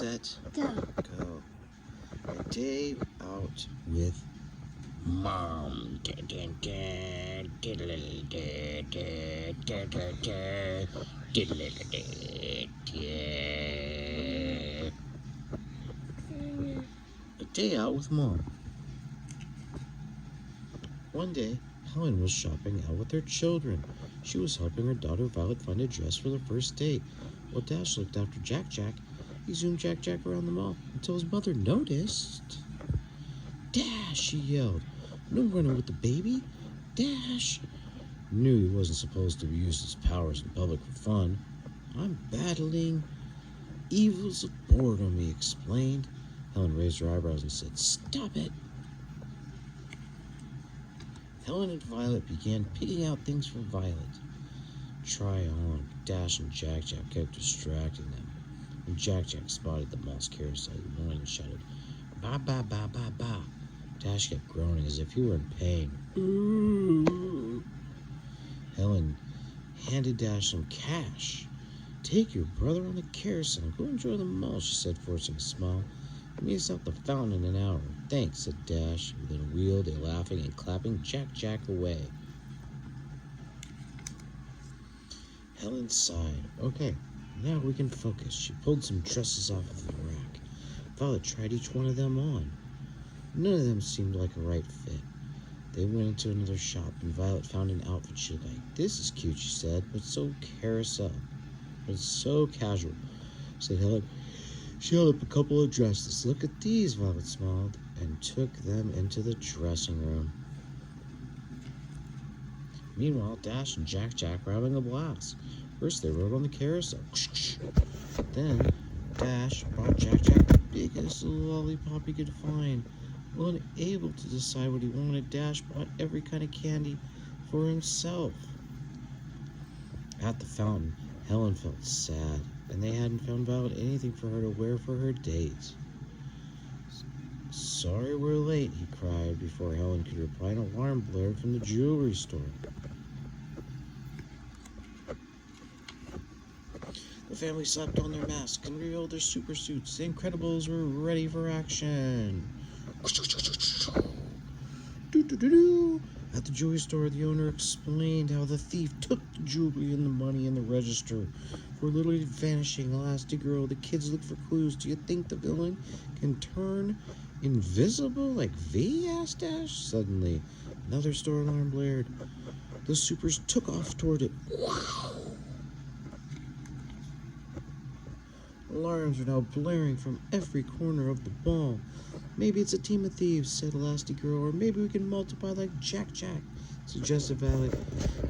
set, Go. go. A day out with Mom. A day out with Mom. One day, Helen was shopping out with her children. She was helping her daughter Violet find a dress for their first date. While Dash looked after Jack Jack, he zoomed Jack Jack around the mall until his mother noticed. Dash, she yelled. No running with the baby. Dash. Knew he wasn't supposed to use his powers in public for fun. I'm battling evils of boredom, he explained. Helen raised her eyebrows and said, Stop it. Helen and Violet began picking out things for Violet. Try on. Dash and Jack Jack kept distracting them. When Jack Jack spotted the mall's carousel, he whined and shouted, Ba ba ba ba ba. Dash kept groaning as if he were in pain. Ooh. Helen handed Dash some cash. Take your brother on the carousel and go enjoy the mall, she said, forcing a smile. Meet us at the fountain in an hour. Thanks, said Dash. Then wheeled, they laughing and clapping Jack Jack away. Helen sighed. Okay, now we can focus. She pulled some dresses off of the rack. Violet tried each one of them on. None of them seemed like a right fit. They went into another shop, and Violet found an outfit she liked. This is cute, she said, but so carousel. But it's so casual, said Helen. She held up a couple of dresses. Look at these, Violet smiled, and took them into the dressing room. Meanwhile, Dash and Jack Jack were having a blast. First, they rode on the carousel. Then, Dash brought Jack Jack the biggest lollipop he could find. Unable to decide what he wanted, Dash bought every kind of candy for himself. At the fountain, Helen felt sad, and they hadn't found Violet anything for her to wear for her date. Sorry we're late, he cried before Helen could reply. An alarm blared from the jewelry store. The family slapped on their masks and revealed their super suits. The Incredibles were ready for action. At the jewelry store, the owner explained how the thief took the jewelry and the money in the register. For literally vanishing Elastigirl, the kids looked for clues. Do you think the villain can turn invisible like V? Asked Dash. Suddenly, another store alarm blared. The supers took off toward it. Wow! Alarms are now blaring from every corner of the mall. Maybe it's a team of thieves, said Elastigirl, or maybe we can multiply like Jack Jack, suggested Violet.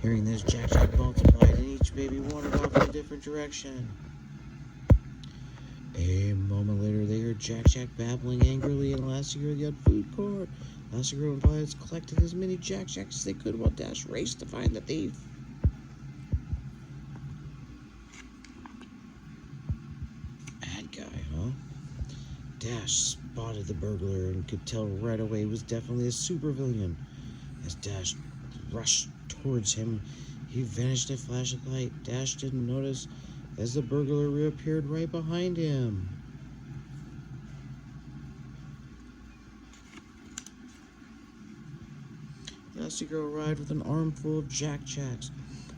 Hearing this, Jack Jack multiplied, and each baby wandered off in a different direction. A moment later, they heard Jack Jack babbling angrily, and Elastigirl yelled, Food court! Elastigirl and Violet collected as many Jack Jacks as they could while Dash raced to find the thief. Bad guy, huh? Dash spotted the burglar and could tell right away he was definitely a supervillain. As Dash rushed towards him, he vanished in a flash of light. Dash didn't notice as the burglar reappeared right behind him. Elastigirl arrived with an armful of Jack Jacks.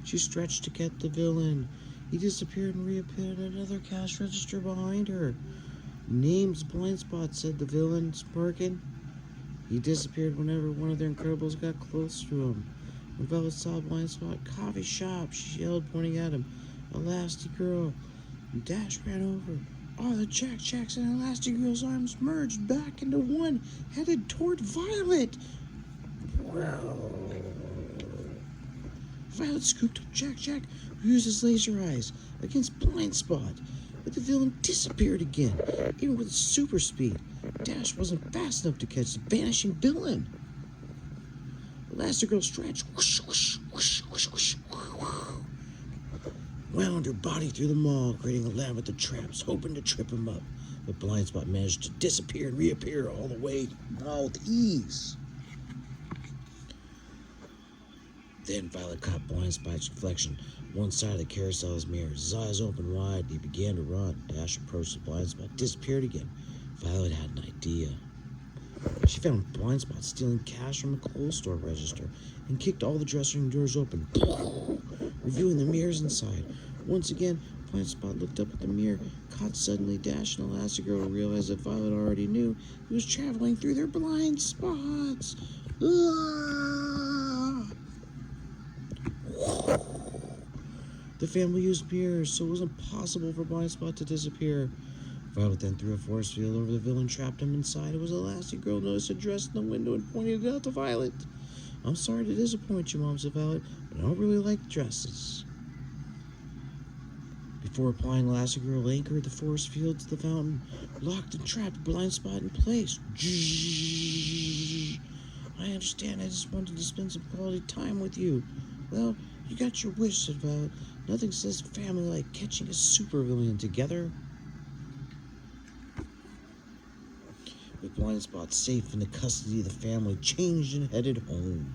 She stretched to get the villain. He disappeared and reappeared at another cash register behind her. Name's Blind Spot, said the villain, smirking. He disappeared whenever one of their Incredibles got close to him. When Violet saw Blind Spot, coffee shop, she yelled, pointing at him. Elastigirl. Dash ran over. All the Jack Jacks and Elastigirl's arms merged back into one, headed toward Violet. Violet scooped up Jack Jack, who used his laser eyes against Blind Spot. But the villain disappeared again, even with super speed. Dash wasn't fast enough to catch the vanishing villain. Elastigirl stretched, whoosh, whoosh, whoosh, whoosh, whoosh, whoosh, wound her body through the mall, creating a labyrinth of traps, hoping to trip him up. But Blind Spot managed to disappear and reappear all the way to the mall with ease. Then Violet caught Blind Spot's reflection. One side of the carousel's mirror. His eyes opened wide. He began to run. Dash approached the Blind Spot, disappeared again. Violet had an idea. She found Blind Spot stealing cash from a clothes store register and kicked all the dressing room doors open, reviewing the mirrors inside. Once again, Blind Spot looked up at the mirror, caught suddenly Dash and Elastigirl, realized that Violet already knew he was traveling through their blind spots. The family used mirrors, so it was impossible for Blind Spot to disappear. Violet then threw a force field over the villain, trapped him inside. It was Elastigirl noticed a dress in the window and pointed it out to Violet. I'm sorry to disappoint you, Mom, said Violet, but I don't really like dresses. Before applying, Elastigirl anchored the force field to the fountain, locked and trapped Blind Spot in place. I understand, I just wanted to spend some quality time with you. Well, you got your wish, said Violet. Nothing says family like catching a supervillain together. With Blind Spot safe in the custody of the family, changed and headed home.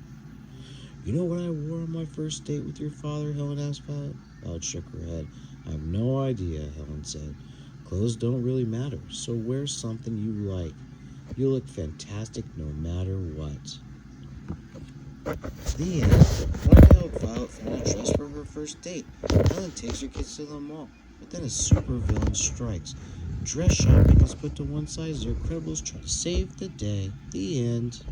You know what I wore on my first date with your father, Helen asked Violet. Violet shook her head. I have no idea, Helen said. Clothes don't really matter, so wear something you like. You look fantastic no matter what. The end. One day, Violet found a dress for her first date. Helen takes her kids to the mall, but then a supervillain strikes. Dress shopping is put to one side as the Incredibles try to save the day. The end.